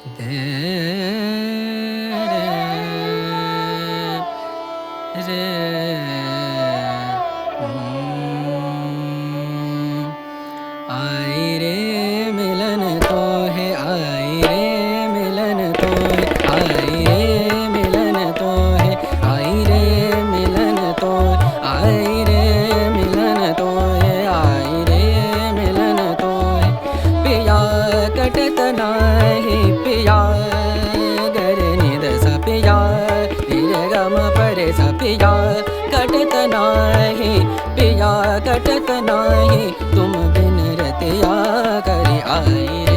दे रे रे आई रे मिलन तो है, आई रे मिलन तो है, आई रे मिलन तो है, आई रे मिलन तो है, आई रे मिलन तो है, आई रे मिलन तो है। पिया कटत नाही पिया गर निद सा पिया रे गम परे सा पिया कटत नाही पिया कटत नाही तुम बिन रतिया करी आई।